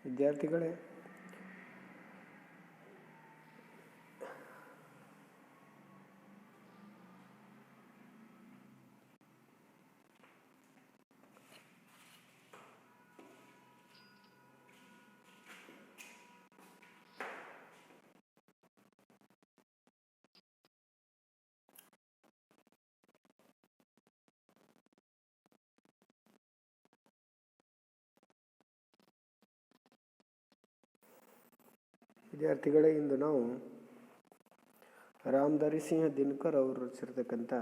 ವಿದ್ಯಾರ್ಥಿಗಳೇ, ಇಂದು ನಾವು ರಾಮಧಾರಿ ಸಿಂಹ ದಿನಕರ್ ಅವರು ರಚಿಸಿರ್ತಕ್ಕಂಥ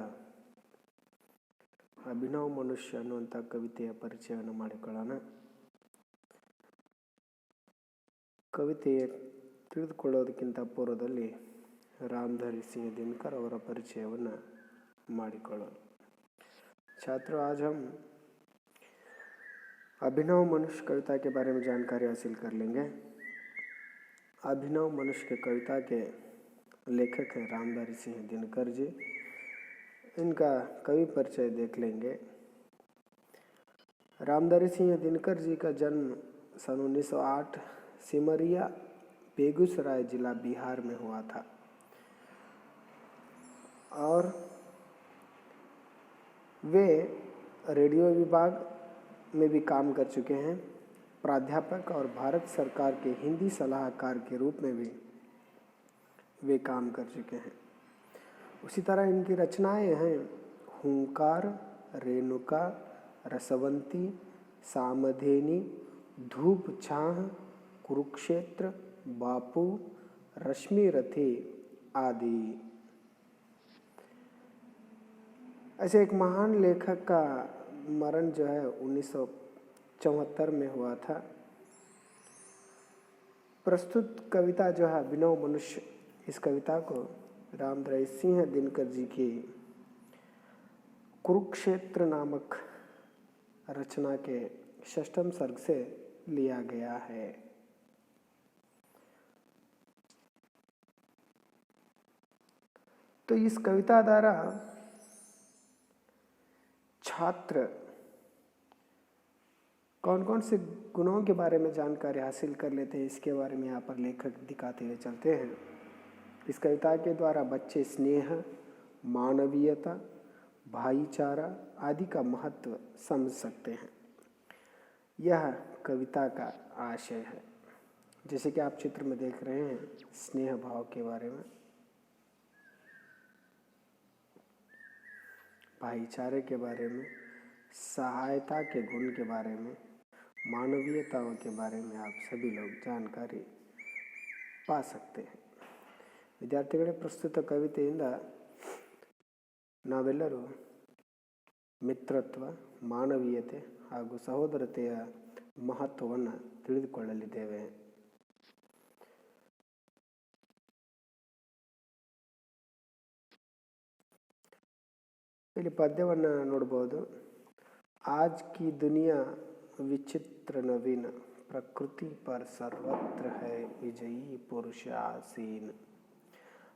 ಅಭಿನವ ಮನುಷ್ಯ ಅನ್ನುವಂಥ ಕವಿತೆಯ ಪರಿಚಯವನ್ನು ಮಾಡಿಕೊಳ್ಳೋಣ. ಕವಿತೆ ತಿಳಿದುಕೊಳ್ಳೋದಕ್ಕಿಂತ ಪೂರ್ವದಲ್ಲಿ ರಾಮಧಾರಿ सिंह दिनकर ಅವರ ಪರಿಚಯವನ್ನು ಮಾಡಿಕೊಳ್ಳೋಣ. छात्रों, आज हम अभिनव मनुष्य कविता के बारे में जानकारी हासिल कर लेंगे. अभिनव मनुष्य के कविता के लेखक हैं रामधारी सिंह दिनकर जी. इनका कवि परिचय देख लेंगे. रामधारी सिंह दिनकर जी का जन्म सन 1908 सिमरिया बेगूसराय जिला बिहार में हुआ था और वे रेडियो विभाग में भी काम कर चुके हैं. प्राध्यापक और भारत सरकार के हिंदी सलाहकार के रूप में भी वे काम कर चुके हैं. उसी तरह इनकी रचनाएं हैं हुंकार, रेणुका, रसवंती, सामधेनी, धूप छाह, कुरुक्षेत्र, बापू, रश्मि रथी आदि. ऐसे एक महान लेखक का मरण जो है 1974 में हुआ था. प्रस्तुत कविता जो है अभिनव मनुष्य, इस कविता को रामधारी सिंह दिनकर जी की कुरुक्षेत्र नामक रचना के 6ठम सर्ग से लिया गया है. तो इस कविता द्वारा छात्र कौन कौन से गुणों के बारे में जानकारी हासिल कर लेते हैं, इसके बारे में यहाँ पर लेखक दिखाते हुए चलते हैं. इस कविता के द्वारा बच्चे स्नेह, मानवीयता, भाईचारा आदि का महत्व समझ सकते हैं. यह कविता का आशय है. जैसे कि आप चित्र में देख रहे हैं, स्नेह भाव के बारे में, भाईचारे के बारे में, सहायता के गुण के बारे में, मानवीयताओं के बारे में आप सभी लोग जानकारी पा सकते हैं. ವಿದ್ಯಾರ್ಥಿಗಳೇ, ಪ್ರಸ್ತುತ ಕವಿತೆಯಿಂದ ನಾವೆಲ್ಲರೂ ಮಿತ್ರತ್ವ, ಮಾನವೀಯತೆ ಹಾಗೂ ಸಹೋದರತೆಯ ಮಹತ್ವವನ್ನು ತಿಳಿದುಕೊಳ್ಳಲಿದ್ದೇವೆ. ಇಲ್ಲಿ ಪದ್ಯವನ್ನು ನೋಡಬಹುದು. आज की दुनिया विचित्र नवीन, प्रकृति पर सर्वत्र है विजयी पुरुष आसीन.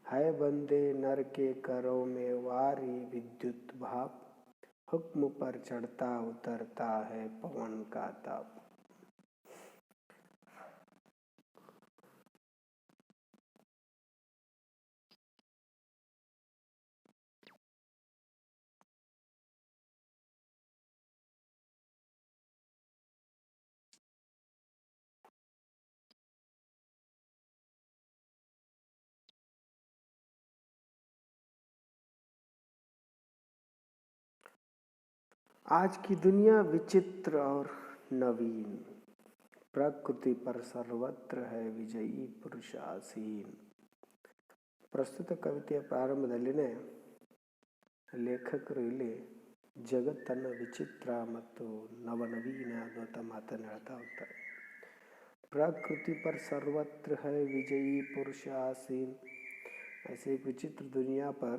है बंदे नर के करों में वारी विद्युत भाप, हुक्म पर चढ़ता उतरता है पवन का ताप. आज की दुनिया विचित्र और नवीन, ಪ್ರಕೃತಿ पर सर्वत्र है ವಿಜಯೀ ಪುರುಷ ಆಸೀನ್. ಪ್ರಸ್ತುತ ಕವಿತೆಯ ಪ್ರಾರಂಭದಲ್ಲಿನೇ ಲೇಖಕರು ಇಲ್ಲಿ ಜಗತ್ತನ್ನು ವಿಚಿತ್ರ ಮತ್ತು ನವನವೀನ ಅನ್ನುವಂಥ ಮಾತನ್ನು ಹೇಳ್ತಾ ಹೋಗ್ತಾರೆ. प्रकृति पर सर्वत्र है विजयी पुरुष आसीन. ऐसे एक विचित्र दुनिया पर,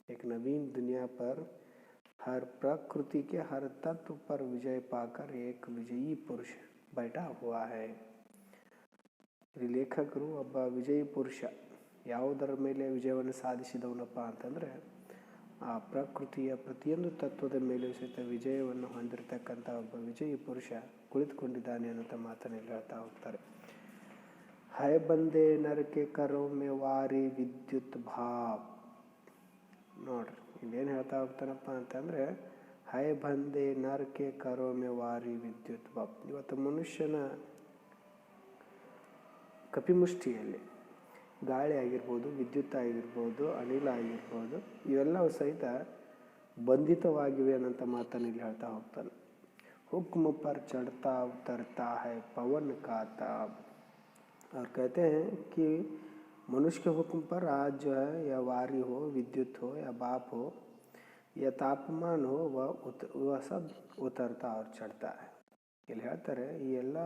एक नवीन दुनिया पर, हर प्रकृति के हर तत्व पर विजय पाकर एक विजयी पुरुष बैठा हुआ है. ಲೇಖಕರು ಒಬ್ಬ ವಿಜಯಿ ಪುರುಷ ಯಾವುದರ ಮೇಲೆ ವಿಜಯವನ್ನು ಸಾಧಿಸಿದವನಪ್ಪ ಅಂತಂದರೆ ಆ ಪ್ರಕೃತಿಯ ಪ್ರತಿಯೊಂದು ತತ್ವದ ಮೇಲೂ ಸಹಿತ ವಿಜಯವನ್ನು ಹೊಂದಿರತಕ್ಕಂಥ ಒಬ್ಬ ವಿಜಯಿ ಪುರುಷ ಕುಳಿತುಕೊಂಡಿದ್ದಾನೆ ಅನ್ನೋಂಥ ಮಾತನ್ನು ಇಲ್ಲಿ ಹೇಳ್ತಾ ಹೋಗ್ತಾರೆ. ಹೈ ಬಂದೆ ನರಕೆ ಕರೋ ಮೇ ವಾರಿ ವಿದ್ಯುತ್ ಭಾವ್. ನೋಡ್ರಿ ಇಲ್ಲೇನು ಹೇಳ್ತಾ ಹೋಗ್ತಾನಪ್ಪ ಅಂತಂದರೆ, ಹೈ ಬಂದೆ ನರಕೆ ಕರೋ ಮೇ ವಾರಿ ವಿದ್ಯುತ್ ಭಾವ್. ಇವತ್ತು ಮನುಷ್ಯನ ಕಪಿಮುಷ್ಟಿಯಲ್ಲಿ ಗಾಳಿ ಆಗಿರ್ಬೋದು, ವಿದ್ಯುತ್ ಆಗಿರ್ಬೋದು, ಅನಿಲ ಆಗಿರ್ಬೋದು, ಇವೆಲ್ಲವೂ ಸಹಿತ ಬಂಧಿತವಾಗಿವೆ ಅನ್ನೋಂಥ ಮಾತನ್ನು ಇಲ್ಲಿ ಹೇಳ್ತಾ ಹೋಗ್ತಾನೆ. ಹುಕ್ಮ ಪರ್ ಚढ़ता उतरता है पवन का ताप. और कहते हैं कि मनुष्य के हुक्म पर आज जो है या वारी हो, विद्युत हो या भाप हो या तापमान हो, वह सब उतरता और चढ़ता है. ಇಲ್ಲಿ ಹೇಳ್ತಾರೆ ಈ ಎಲ್ಲ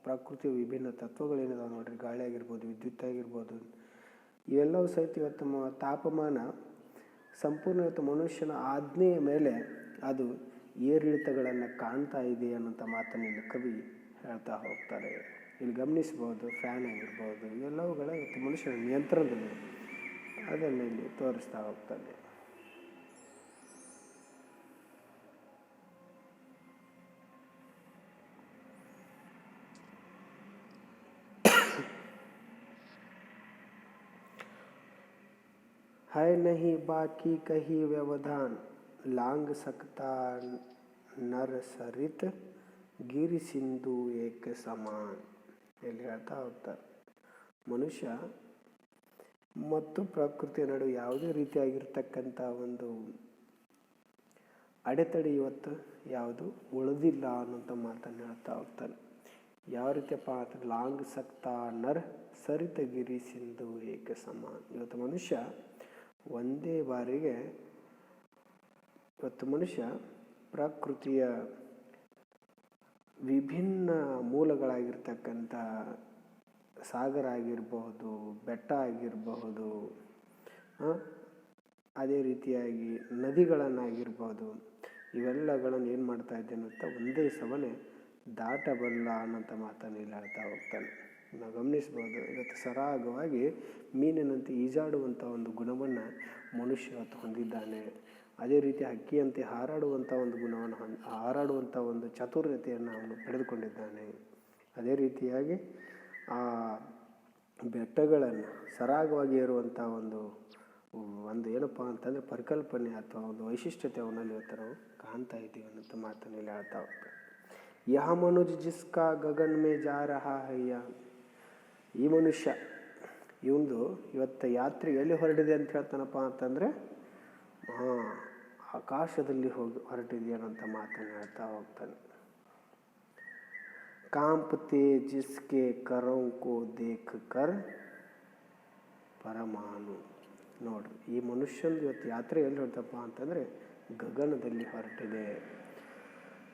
ಪ್ರಕೃತಿಯ ವಿಭಿನ್ನ ತತ್ವಗಳೇನಿದಾವೆ ನೋಡ್ರಿ, ಗಾಳಿ ಆಗಿರ್ಬೋದು, ವಿದ್ಯುತ್ ಆಗಿರ್ಬೋದು, ಇವೆಲ್ಲವೂ ಸಹಿತ ಇವತ್ತು ತಾಪಮಾನ ಸಂಪೂರ್ಣ ಇವತ್ತು ಮನುಷ್ಯನ ಆಜ್ಞೆಯ ಮೇಲೆ ಅದು ಏರಿಳಿತಗಳನ್ನು ಕಾಣ್ತಾ ಇದೆ ಅನ್ನೋಂಥ ಮಾತನ್ನು ಇಲ್ಲಿ ಕವಿ ಹೇಳ್ತಾ ಹೋಗ್ತಾರೆ. ಇಲ್ಲಿ ಗಮನಿಸ್ಬೋದು, ಫ್ಯಾನ್ ಆಗಿರ್ಬೋದು, ಇವೆಲ್ಲವುಗಳ ಇವತ್ತು ಮನುಷ್ಯನ ನಿಯಂತ್ರಣದಲ್ಲಿ ಅದನ್ನು ಇಲ್ಲಿ ತೋರಿಸ್ತಾ ಹೋಗ್ತಾನೆ. है नहीं बाकी कहीं व्यवधान, लांग सकता नर सरित ಗಿರಿ ಸಿಂಧು ಏಕ ಸಮಾನ್. ಇಲ್ಲಿ ಹೇಳ್ತಾ ಹೋಗ್ತಾರೆ, ಮನುಷ್ಯ ಮತ್ತು ಪ್ರಕೃತಿಯ ನಡುವೆ ಯಾವುದೇ ರೀತಿಯಾಗಿರ್ತಕ್ಕಂಥ ಒಂದು ಅಡೆತಡೆ ಇವತ್ತು ಯಾವುದು ಉಳಿದಿಲ್ಲ ಅನ್ನೋಂಥ ಮಾತನ್ನು ಹೇಳ್ತಾ ಹೋಗ್ತಾನೆ. ಯಾವ ರೀತಿಯಪ್ಪ ಅಂತ, ಲಾಂಗ್ ಸಕ್ತಾ ನರ್ ಸರಿತ ಗಿರಿ ಸಿಂಧು ಏಕ ಸಮಾನ್. ಇವತ್ತು ಮನುಷ್ಯ ಒಂದೇ ಬಾರಿಗೆ ಇವತ್ತು ಮನುಷ್ಯ ಪ್ರಕೃತಿಯ ವಿಭಿನ್ನ ಮೂಲಗಳಾಗಿರ್ತಕ್ಕಂಥ ಸಾಗರ ಆಗಿರಬಹುದು, ಬೆಟ್ಟ ಆಗಿರಬಹುದು, ಅದೇ ರೀತಿಯಾಗಿ ನದಿಗಳನ್ನಾಗಿರ್ಬೋದು, ಇವೆಲ್ಲಗಳನ್ನು ಏನು ಮಾಡ್ತಾ ಇದ್ದೇನೆ ಅಂತ ಒಂದೇ ಸಮನೆ ದಾಟಬಲ್ಲ ಅನ್ನೋಂಥ ಮಾತನ್ನು ಇಲ್ಲಿ ಹೇಳ್ತಾ ಹೋಗ್ತಾನೆ. ನಾವು ಗಮನಿಸ್ಬೋದು, ಇವತ್ತು ಸರಾಗವಾಗಿ ಮೀನಿನಂತೆ ಈಜಾಡುವಂಥ ಒಂದು ಗುಣವನ್ನು ಮನುಷ್ಯ ಇವತ್ತು ಹೊಂದಿದ್ದಾನೆ. ಅದೇ ರೀತಿ ಹಕ್ಕಿಯಂತೆ ಹಾರಾಡುವಂಥ ಒಂದು ಗುಣವನ್ನು ಹಾರಾಡುವಂಥ ಒಂದು ಚಾತುರ್ಯತೆಯನ್ನು ಅವನು ಪಡೆದುಕೊಂಡಿದ್ದಾನೆ. ಅದೇ ರೀತಿಯಾಗಿ ಆ ಬೆಟ್ಟಗಳನ್ನು ಸರಾಗವಾಗಿ ಏರುವಂಥ ಒಂದು ಏನಪ್ಪ ಅಂತಂದರೆ ಪರಿಕಲ್ಪನೆ ಅಥವಾ ಒಂದು ವೈಶಿಷ್ಟ್ಯತೆ ಅವನಲ್ಲಿ ಇವತ್ತು ನಾವು ಕಾಣ್ತಾ ಇದ್ದೀವಿ ಅನ್ನೋಂಥ ಮಾತನ್ನು ಇಲ್ಲಿ ಹೇಳ್ತಾ ಹೋಗ್ತಾರೆ. ಯಹ ಮನುಜ್ ಜಿಸ್ಕಾ ಗಗನ್ ಮೇ ಜಾ ರಹಾ ಹಯ್ಯ. ಈ ಮನುಷ್ಯ ಇವಂದು ಇವತ್ತು ಯಾತ್ರೆ ಎಲ್ಲಿ ಹೊರಟಿದೆ ಅಂತ ಹೇಳ್ತಾನಪ್ಪ ಅಂತಂದರೆ, ಆಕಾಶದಲ್ಲಿ ಹೊರಟಿದೆ ಅನ್ನೋಂಥ ಮಾತನ್ನು ಹೇಳ್ತಾ ಹೋಗ್ತಾನೆ. ಕಾಂಪತೆ ಜಿಸ್ಕೆ ಕರೋಂ ಕೋ ದೇಖ್ ಕರ್ ಪರಮಾಣು. ನೋಡ್ರಿ, ಈ ಮನುಷ್ಯಂದು ಇವತ್ತು ಯಾತ್ರೆ ಎಲ್ಲಿ ಹೊರಟಪ್ಪ ಅಂತಂದರೆ ಗಗನದಲ್ಲಿ ಹೊರಟಿದೆ.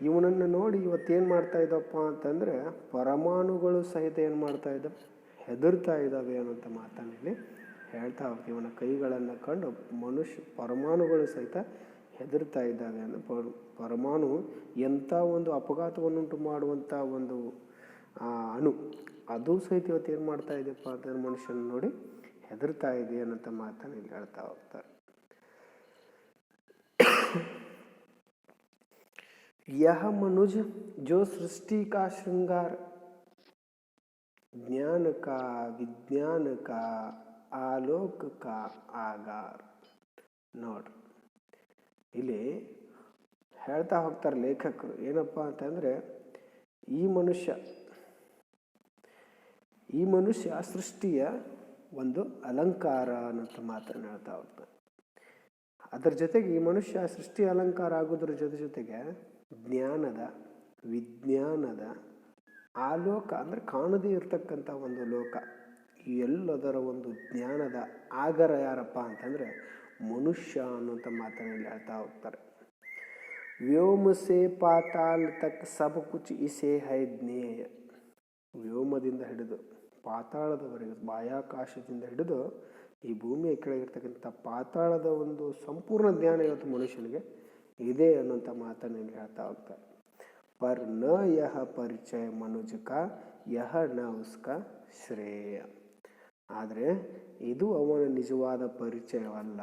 ಇವನನ್ನು ನೋಡಿ ಇವತ್ತೇನು ಮಾಡ್ತಾ ಇದ್ದಪ್ಪ ಅಂತಂದರೆ ಪರಮಾಣುಗಳು ಸಹಿತ ಏನು ಮಾಡ್ತಾ ಇದ್ದಾವೆ, ಹೆದರ್ತಾ ಇದ್ದಾವೆ ಅನ್ನೋಂಥ ಮಾತನ್ನಲ್ಲಿ ಹೇಳ್ತಾ ಹೋಗ್ತೀವಿ. ಇವನ ಕೈಗಳನ್ನು ಕಂಡು ಪರಮಾಣುಗಳು ಸಹಿತ ಹೆದರ್ತಾ ಇದ್ದಾವೆ ಅಂದರೆ ಪರಮಾಣು ಎಂಥ ಒಂದು ಅಪಘಾತವನ್ನುಂಟು ಮಾಡುವಂಥ ಒಂದು ಅಣು, ಅದು ಸಹಿತ ಇವತ್ತು ಏನು ಮಾಡ್ತಾ ಇದೆಯಪ್ಪ ಅಂತಂದ್ರೆ ಮನುಷ್ಯನ ನೋಡಿ ಹೆದರ್ತಾ ಇದೆ ಅನ್ನೋಂಥ ಮಾತನ್ನು ಇಲ್ಲಿ ಹೇಳ್ತಾ ಹೋಗ್ತಾರೆ. यह मनुज जो सृष्टि का श्रृंगार, ज्ञान का विज्ञान का आलोक का आगार. ನೋಡ್ರಿ, ಇಲ್ಲಿ ಹೇಳ್ತಾ ಹೋಗ್ತಾರೆ ಲೇಖಕರು ಏನಪ್ಪ ಅಂತಂದರೆ, ಈ ಮನುಷ್ಯ ಸೃಷ್ಟಿಯ ಒಂದು ಅಲಂಕಾರ ಅನ್ನೋಂಥ ಮಾತನ್ನು ಹೇಳ್ತಾ ಹೋಗ್ತಾರೆ. ಅದರ ಜೊತೆಗೆ ಈ ಮನುಷ್ಯ ಸೃಷ್ಟಿ ಅಲಂಕಾರ ಆಗೋದ್ರ ಜೊತೆಗೆ ಜ್ಞಾನದ ವಿಜ್ಞಾನದ ಆಲೋಕ ಅಂದರೆ ಕಾಣದೇ ಇರತಕ್ಕಂಥ ಒಂದು ಲೋಕ, ಈ ಎಲ್ಲದರ ಒಂದು ಜ್ಞಾನದ ಆಗರ ಯಾರಪ್ಪ ಅಂತಂದರೆ ಮನುಷ್ಯ ಅನ್ನುವಂಥ ಮಾತನ್ನು ಹೇಳ್ತಾ ಹೋಗ್ತಾರೆ. ವ್ಯೋಮ ಸೇ ಪಾತಾಲ್ ತಕ್ ಸಬ್ ಕುಚ್ ಇಸೆ ಹೈ ಜ್ಞೇಯ. ವ್ಯೋಮದಿಂದ ಹಿಡಿದು ಪಾತಾಳದವರೆಗೆ, ಬಾಹ್ಯಾಕಾಶದಿಂದ ಹಿಡಿದು ಈ ಭೂಮಿಯ ಕೆಳಗಿರ್ತಕ್ಕಂಥ ಪಾತಾಳದ ಒಂದು ಸಂಪೂರ್ಣ ಜ್ಞಾನ ಇವತ್ತು ಮನುಷ್ಯನಿಗೆ ಇದೆ ಅನ್ನುವಂಥ ಮಾತನ್ನು ಹೇಳ್ತಾ ಹೋಗ್ತಾರೆ. ಪರ್ ನ ಯಹ ಪರಿಚಯ ಮನುಜ ಕಾ ಯಹ ನ ಉಸ್ಕ ಶ್ರೇಯ. ಆದರೆ ಇದು ಅವನ ನಿಜವಾದ ಪರಿಚಯವಲ್ಲ.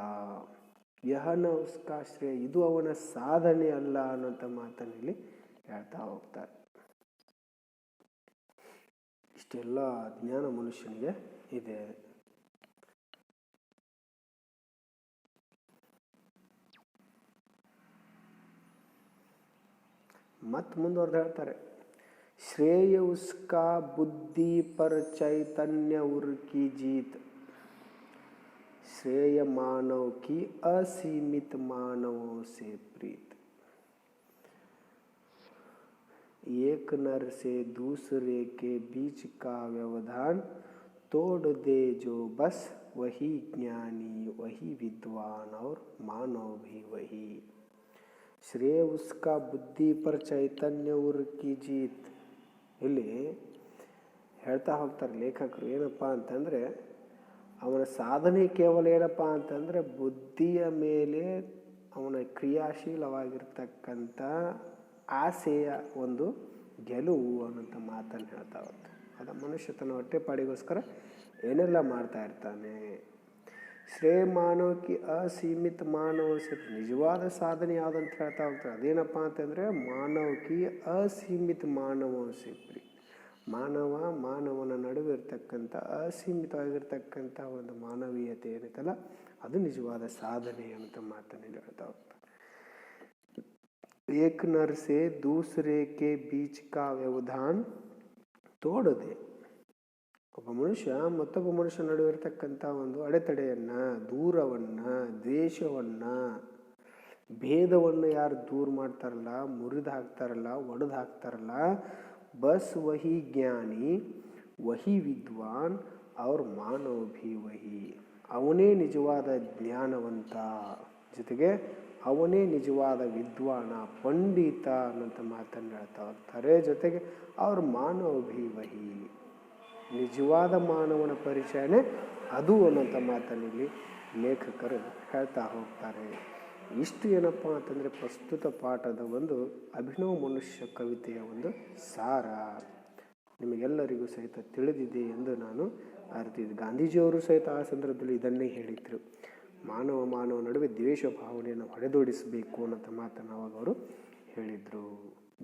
ಯಹ ನ ಉಸ್ಕಾ ಶ್ರೇಯ, ಇದು ಅವನ ಸಾಧನೆ ಅಲ್ಲ ಅನ್ನೋಂಥ ಮಾತನ್ನು ಇಲ್ಲಿ ಹೇಳ್ತಾ ಹೋಗ್ತಾರೆ. ಇಷ್ಟೆಲ್ಲ ಜ್ಞಾನ ಮನುಷ್ಯನಿಗೆ ಇದೆ. ಮತ್ತು ಮುಂದುವರೆದು ಹೇಳ್ತಾರೆ, श्रेय उसका बुद्धि पर चैतन्य उर की जीत, श्रेय मानव की असीमित मानवों से प्रीत, एक नर से दूसरे के बीच का व्यवधान तोड़ दे जो बस वही ज्ञानी वही विद्वान और मानव भी वही. श्रेय उसका बुद्धि पर चैतन्य उर की जीत. ಇಲ್ಲಿ ಹೇಳ್ತಾ ಹೋಗ್ತಾರೆ ಲೇಖಕರು, ಏನಪ್ಪ ಅಂತಂದರೆ ಅವನ ಸಾಧನೆ ಕೇವಲ ಏನಪ್ಪ ಅಂತಂದರೆ ಬುದ್ಧಿಯ ಮೇಲೆ ಅವನ ಕ್ರಿಯಾಶೀಲವಾಗಿರ್ತಕ್ಕಂಥ ಆಸೆಯ ಒಂದು ಗೆಲುವು ಅನ್ನೋಂಥ ಮಾತನ್ನು ಹೇಳ್ತಾ ಹೋಗ್ತಾರೆ. ಅದು ಮನುಷ್ಯ ತನ್ನ ಹೊಟ್ಟೆಪಾಡಿಗೋಸ್ಕರ ಏನೆಲ್ಲ ಮಾಡ್ತಾ ಇರ್ತಾನೆ. ಶ್ರೇಯ ಮಾನವಕ್ಕೆ ಅಸೀಮಿತ ಮಾನವ ನಿಜವಾದ ಸಾಧನೆ ಯಾವುದಂತ ಹೇಳ್ತಾ ಹೋಗ್ತಾರೆ. ಅದೇನಪ್ಪ ಅಂತಂದರೆ ಮಾನವಕ್ಕೆ ಅಸೀಮಿತ ಮಾನವ ಸಿಪ್ರಿ, ಮಾನವನ ನಡುವೆ ಇರ್ತಕ್ಕಂಥ ಅಸೀಮಿತವಾಗಿರ್ತಕ್ಕಂಥ ಒಂದು ಮಾನವೀಯತೆ ಏನೈತಲ್ಲ ಅದು ನಿಜವಾದ ಸಾಧನೆ ಅಂತ ಮಾತನ್ನು ಹೇಳ್ತಾ ಹೋಗ್ತಾರೆ. ಏಕ್ ನರ್ ಸೆ ದೂಸರೆ ಕೆ ಬೀಚ್ ಕಾ ವ್ಯವಧಾನ್ ತೋಡದೆ, ಒಬ್ಬ ಮನುಷ್ಯ ಮತ್ತೊಬ್ಬ ಮನುಷ್ಯ ನಡುವೆ ಇರತಕ್ಕಂಥ ಒಂದು ಅಡೆತಡೆಯನ್ನು, ದೂರವನ್ನು, ದ್ವೇಷವನ್ನು, ಭೇದವನ್ನು ಯಾರು ದೂರ ಮಾಡ್ತಾರಲ್ಲ, ಮುರಿದು ಹಾಕ್ತಾರಲ್ಲ, ಒಡೆದು ಹಾಕ್ತಾರಲ್ಲ, ಬಸ್ ವಹಿ ಜ್ಞಾನಿ ವಹಿ ವಿದ್ವಾನ್ ಅವ್ರ ಮಾನವ ಭಿ ವಹಿ, ಅವನೇ ನಿಜವಾದ ಜ್ಞಾನವಂತ, ಜೊತೆಗೆ ಅವನೇ ನಿಜವಾದ ವಿದ್ವಾನ, ಪಂಡಿತ ಅನ್ನೋಂಥ ಮಾತನ್ನು ಹೇಳ್ತಾ ಹೋಗ್ತಾರೆ. ಜೊತೆಗೆ ಅವ್ರ ಮಾನವ ಭಿ ವಹಿ, ನಿಜವಾದ ಮಾನವನ ಪರಿಚಯನೇ ಅದು ಅನ್ನೋಂಥ ಮಾತನ್ನು ಇಲ್ಲಿ ಲೇಖಕರು ಹೇಳ್ತಾ ಹೋಗ್ತಾರೆ. ಇಷ್ಟು ಏನಪ್ಪ ಅಂತಂದರೆ ಪ್ರಸ್ತುತ ಪಾಠದ ಒಂದು ಅಭಿನವ ಮನುಷ್ಯ ಕವಿತೆಯ ಒಂದು ಸಾರ ನಿಮಗೆಲ್ಲರಿಗೂ ಸಹಿತ ತಿಳಿದಿದೆ ಎಂದು ನಾನು ಅರಿತಿದ್ದೆ. ಗಾಂಧೀಜಿಯವರು ಸಹಿತ ಆ ಸಂದರ್ಭದಲ್ಲಿ ಇದನ್ನೇ ಹೇಳಿದರು. ಮಾನವ ನಡುವೆ ದ್ವೇಷ ಭಾವನೆಯನ್ನು ಹೊಡೆದೋಡಿಸಬೇಕು ಅನ್ನೋಂಥ ಮಾತನ್ನು ಅವಾಗ ಅವರು ಹೇಳಿದರು.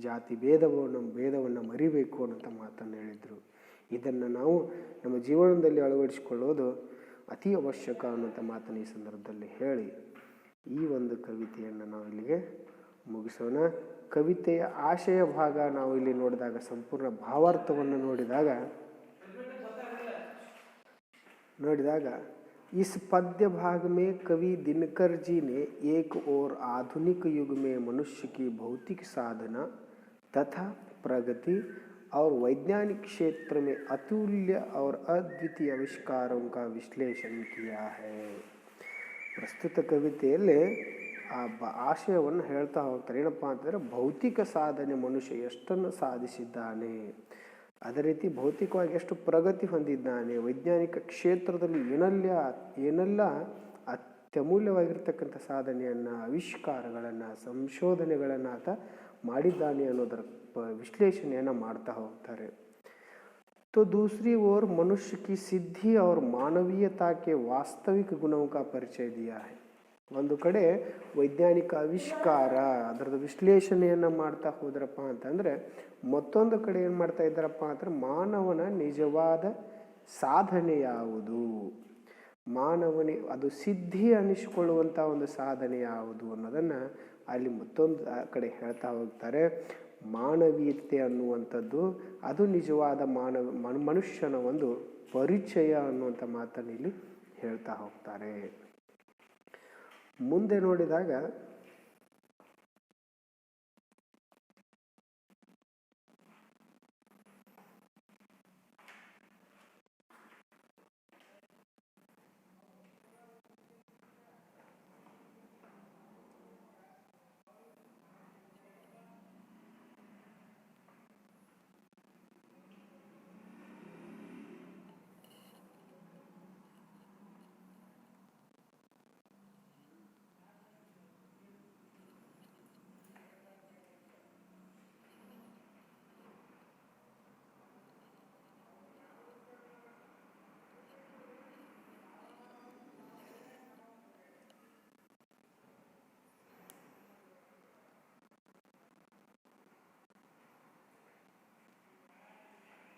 ಜಾತಿ ಭೇದವನ್ನು ಮರಿಬೇಕು ಅನ್ನೋಂಥ ಮಾತನ್ನು ಹೇಳಿದರು. ಇದನ್ನು ನಾವು ನಮ್ಮ ಜೀವನದಲ್ಲಿ ಅಳವಡಿಸಿಕೊಳ್ಳೋದು ಅತಿ ಅವಶ್ಯಕ ಅನ್ನೋಂಥ ಮಾತನ್ನು ಈ ಸಂದರ್ಭದಲ್ಲಿ ಹೇಳಿ ಈ ಒಂದು ಕವಿತೆಯನ್ನು ನಾವು ಇಲ್ಲಿಗೆ ಮುಗಿಸೋಣ. ಕವಿತೆಯ ಆಶಯ ಭಾಗ ನಾವು ಇಲ್ಲಿ ನೋಡಿದಾಗ, ಸಂಪೂರ್ಣ ಭಾವಾರ್ಥವನ್ನು ನೋಡಿದಾಗ इस पद्य भाग में कवि दिनकर जी ने एक और आधुनिक युग में मनुष्य की भौतिक साधना तथा प्रगति और वैज्ञानिक क्षेत्र में अतुल्य और अद्वितीय आविष्कारों का विश्लेषण किया है. ಪ್ರಸ್ತುತ ಕವಿತೆಯಲ್ಲಿ ಆ ಆಶಯವನ್ನು ಹೇಳ್ತಾ ಹೋಗ್ತಾರೆ. ಏನಪ್ಪ ಅಂತಂದರೆ ಭೌತಿಕ ಸಾಧನೆ ಮನುಷ್ಯ ಎಷ್ಟನ್ನು ಸಾಧಿಸಿದ್ದಾನೆ, ಅದೇ ರೀತಿ ಭೌತಿಕವಾಗಿ ಎಷ್ಟು ಪ್ರಗತಿ ಹೊಂದಿದ್ದಾನೆ, ವೈಜ್ಞಾನಿಕ ಕ್ಷೇತ್ರದಲ್ಲಿ ಏನೆಲ್ಲ ಅತ್ಯಮೂಲ್ಯವಾಗಿರ್ತಕ್ಕಂಥ ಸಾಧನೆಯನ್ನು, ಆವಿಷ್ಕಾರಗಳನ್ನು, ಸಂಶೋಧನೆಗಳನ್ನು ಆತ ಮಾಡಿದ್ದಾನೆ ಅನ್ನೋದರ ವಿಶ್ಲೇಷಣೆಯನ್ನು ಮಾಡ್ತಾ ಹೋಗ್ತಾರೆ. तो दूसरी ओर मनुष्य की सिद्धि और मानवीयता के वास्तविक गुणों का परिचय दिया है. ಒಂದು ಕಡೆ ವೈಜ್ಞಾನಿಕ ಆವಿಷ್ಕಾರ ಅದರದ್ದು ವಿಶ್ಲೇಷಣೆಯನ್ನು ಮಾಡ್ತಾ ಹೋದ್ರಪ್ಪ ಅಂತಂದರೆ, ಮತ್ತೊಂದು ಕಡೆ ಏನು ಮಾಡ್ತಾ ಇದ್ದಾರಪ್ಪ ಅಂತಂದ್ರೆ ಮಾನವನ ನಿಜವಾದ ಸಾಧನೆ ಯಾವುದು, ಮಾನವನಿಗೆ ಅದು ಸಿದ್ಧಿ ಅನ್ನಿಸ್ಕೊಳ್ಳುವಂಥ ಒಂದು ಸಾಧನೆ ಯಾವುದು ಅನ್ನೋದನ್ನು ಅಲ್ಲಿ ಮತ್ತೊಂದು ಕಡೆ ಹೇಳ್ತಾ ಹೋಗ್ತಾರೆ. ಮಾನವೀಯತೆ ಅನ್ನುವಂಥದ್ದು ಅದು ನಿಜವಾದ ಮನುಷ್ಯನ ಒಂದು ಪರಿಚಯ ಅನ್ನುವಂಥ ಮಾತನ್ನು ಇಲ್ಲಿ ಹೇಳ್ತಾ ಹೋಗ್ತಾರೆ. ಮುಂದೆ ನೋಡಿದಾಗ